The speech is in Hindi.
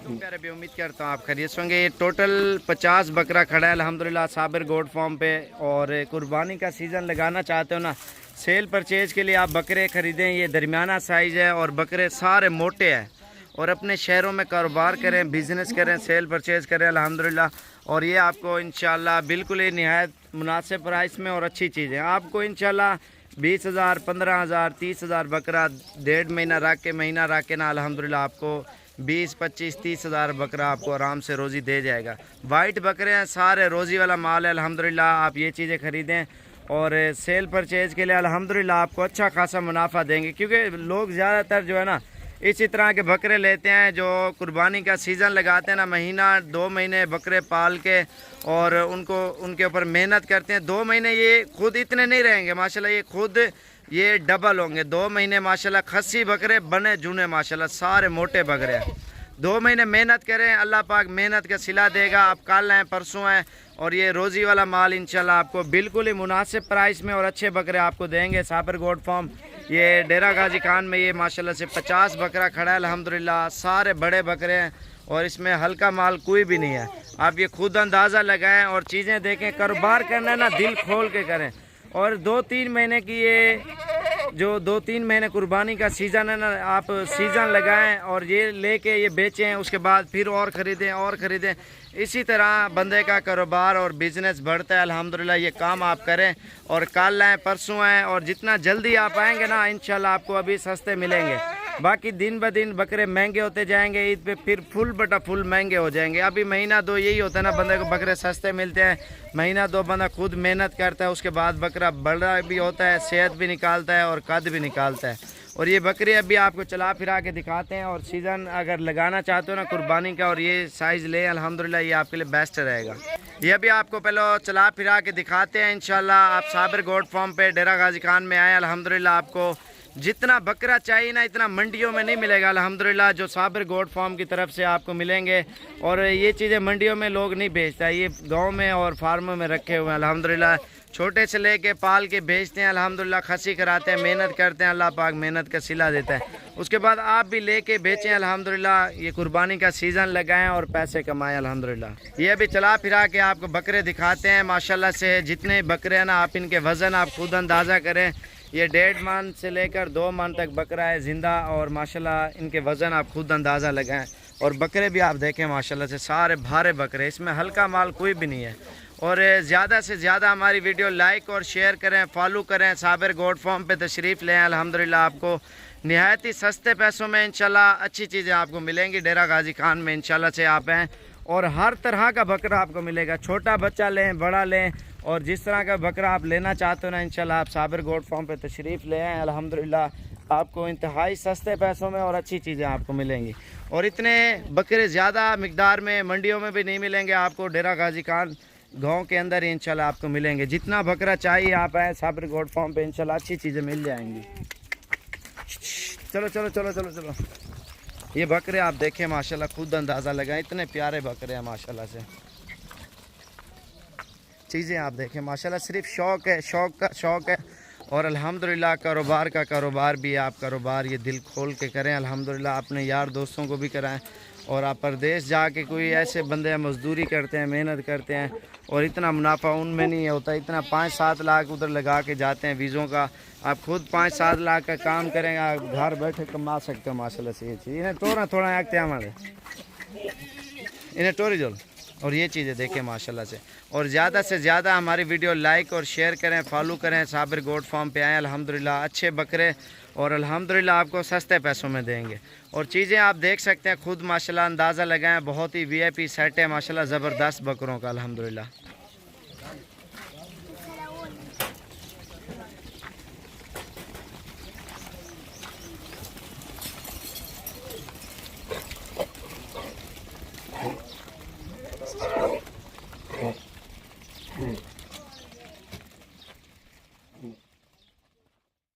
प्यारे भी उम्मीद करता हूँ आप खरीद होंगे। ये टोटल 50 बकरा खड़ा है अल्हम्दुलिल्लाह साबिर गोट फार्म पे। और कुर्बानी का सीज़न लगाना चाहते हो ना, सेल परचेज़ के लिए आप बकरे ख़रीदें। ये दरमियाना साइज़ है और बकरे सारे मोटे हैं। और अपने शहरों में कारोबार करें, बिज़नेस करें, सेल परचेज़ करें अल्हम्दुलिल्लाह। और ये आपको इंशाल्लाह बिल्कुल ही निहायत मुनासिब प्राइस में और अच्छी चीज़ें आपको इंशाल्लाह 20,000, 15,000, 30,000 बकरा 1.5 महीना रख के ना अल्हम्दुलिल्लाह आपको 20, 25, 30,000 बकरा आपको आराम से रोज़ी दे जाएगा। वाइट बकरे हैं, सारे रोज़ी वाला माल है अल्हम्दुलिल्लाह। आप ये चीज़ें ख़रीदें और सेल परचेज़ के लिए अल्हम्दुलिल्लाह आपको अच्छा खासा मुनाफा देंगे। क्योंकि लोग ज़्यादातर जो है ना इसी तरह के बकरे लेते हैं जो कुर्बानी का सीज़न लगाते हैं ना, महीना 2 महीने बकरे पाल के और उनके ऊपर मेहनत करते हैं। 2 महीने ये खुद इतने नहीं रहेंगे माशाल्लाह, ये खुद ये डबल होंगे। 2 महीने माशाल्लाह खस्सी बकरे बने जुने माशाल्लाह सारे मोटे बकरे हैं। 2 महीने मेहनत करें, अल्लाह पाक मेहनत का सिला देगा। आप कल हैं, परसों हैं और ये रोज़ी वाला माल इंशाल्लाह आपको बिल्कुल ही मुनासिब प्राइस में और अच्छे बकरे आपको देंगे। साबिर गोट फार्म ये डेरा गाजी खान में ये माशाल्लाह से 50 बकरा खड़ा है अल्हम्दुलिल्लाह। सारे बड़े बकरे हैं और इसमें हल्का माल कोई भी नहीं है। आप ये खुद अंदाज़ा लगाएं और चीज़ें देखें। कारोबार करना है ना दिल खोल के करें। और 2-3 महीने की ये जो 2-3 महीने कुर्बानी का सीज़न है ना, आप सीज़न लगाएं और ये लेके ये बेचें, उसके बाद फिर और ख़रीदें। इसी तरह बंदे का कारोबार और बिज़नेस बढ़ता है अल्हम्दुलिल्लाह। ये काम आप करें और कल आएँ, परसों आएँ और जितना जल्दी आप आएंगे ना इंशाल्लाह आपको अभी सस्ते मिलेंगे। बाकी दिन ब दिन बकरे महंगे होते जाएंगे, ईद पे फिर फुल बटा फुल महंगे हो जाएंगे। अभी महीना 2 यही होता है ना, बंदे को बकरे सस्ते मिलते हैं। महीना 2 बंदा खुद मेहनत करता है, उसके बाद बकरा बड़ा भी होता है, सेहत भी निकालता है और कद भी निकालता है। और ये बकरी अभी आपको चला फिरा के दिखाते हैं। और सीज़न अगर लगाना चाहते हो ना कुर्बानी का और ये साइज़ लें अल्हम्दुलिल्लाह, ये आपके लिए बेस्ट रहेगा। ये भी आपको पहले चला फिरा के दिखाते हैं इंशाल्लाह। आप साबिर गोट फार्म पे डेरा गाजी खान में आए अल्हम्दुलिल्लाह। आपको जितना बकरा चाहिए ना इतना मंडियों में नहीं मिलेगा अल्हम्दुलिल्लाह, जो साबिर गोट फार्म की तरफ से आपको मिलेंगे। और ये चीज़ें मंडियों में लोग नहीं बेचता, ये गांव में और फार्मों में रखे हुए हैं अल्हम्दुलिल्लाह। छोटे से लेके पाल के बेचते हैं अल्हम्दुलिल्लाह, खसी कराते हैं, मेहनत करते हैं, अल्लाह पाक मेहनत का सिला देता है। उसके बाद आप भी लेके बेचें अल्हम्दुलिल्लाह। ये कुर्बानी का सीज़न लगाएं और पैसे कमाएं अल्हम्दुलिल्लाह। ये अभी चला फिरा के आपको बकरे दिखाते हैं माशाल्लाह से। जितने बकरे हैं ना आप इनके वज़न आप खुद अंदाज़ा करें। ये 1.5 मन से लेकर 2 मन तक बकरा है ज़िंदा और माशाल्लाह इनके वज़न आप खुद अंदाज़ा लगाएं। और बकरे भी आप देखें माशाल्लाह से सारे भारे बकरे, इसमें हल्का माल कोई भी नहीं है। और ज़्यादा से ज़्यादा हमारी वीडियो लाइक और शेयर करें, फॉलो करें। साबिर गोट फार्म पे तशरीफ़ लें अल्हम्दुलिल्लाह। आपको निहायत ही सस्ते पैसों में इंशाल्लाह अच्छी चीज़ें आपको मिलेंगी। डेरा गाजी खान में इंशाल्लाह से आप हैं और हर तरह का बकरा आपको मिलेगा। छोटा बच्चा लें, बड़ा लें और जिस तरह का बकरा आप लेना चाहते हो ना इंशाल्लाह आप साबिर गोट फार्म पे तशरीफ़ ले आएँ अल्हम्दुलिल्लाह। आपको इंतहाई सस्ते पैसों में और अच्छी चीज़ें आपको मिलेंगी। और इतने बकरे ज़्यादा मिकदार में मंडियों में भी नहीं मिलेंगे आपको, डेरा गाजी खान गाँव के अंदर ही इंशाल्लाह आपको मिलेंगे। जितना बकरा चाहिए आप आए साबिर गोट फार्म पे इंशाल्लाह अच्छी चीज़ें मिल जाएंगी। चलो चलो चलो चलो चलो। ये बकरे आप देखें माशाल्लाह, खुद अंदाज़ा लगाएं, इतने प्यारे बकरे हैं माशाल्लाह से। चीज़ें आप देखें माशाल्लाह, सिर्फ शौक़ है, शौक़ का शौक़ है। और अल्हम्दुलिल्लाह कारोबार का कारोबार भी है। आप कारोबार ये दिल खोल के करें अल्हम्दुलिल्लाह, अपने यार दोस्तों को भी कराएं। और आप परदेश जाके कोई ऐसे बंदे मज़दूरी करते हैं, मेहनत करते हैं और इतना मुनाफा उनमें नहीं होता। इतना 5-7 लाख उधर लगा के जाते हैं वीज़ों का। आप खुद 5-7 लाख का काम करेंगे, आप घर बैठे कमा सकते हो माशाल्लाह से। ये चीज़ इन्हें थोड़ा आगते हमारे इन्हें टोरी जोल। और ये चीज़ें देखें माशाल्लाह से। और ज़्यादा से ज़्यादा हमारी वीडियो लाइक और शेयर करें, फॉलो करें। साबिर गोट फार्म पे आएँ अल्हम्दुलिल्लाह, अच्छे बकरे और अल्हम्दुलिल्लाह आपको सस्ते पैसों में देंगे। और चीज़ें आप देख सकते हैं खुद माशाल्लाह, अंदाज़ा लगाएं। बहुत ही VIP सेट है माशाल्लाह, ज़बरदस्त बकरों का अल्हम्दुलिल्लाह।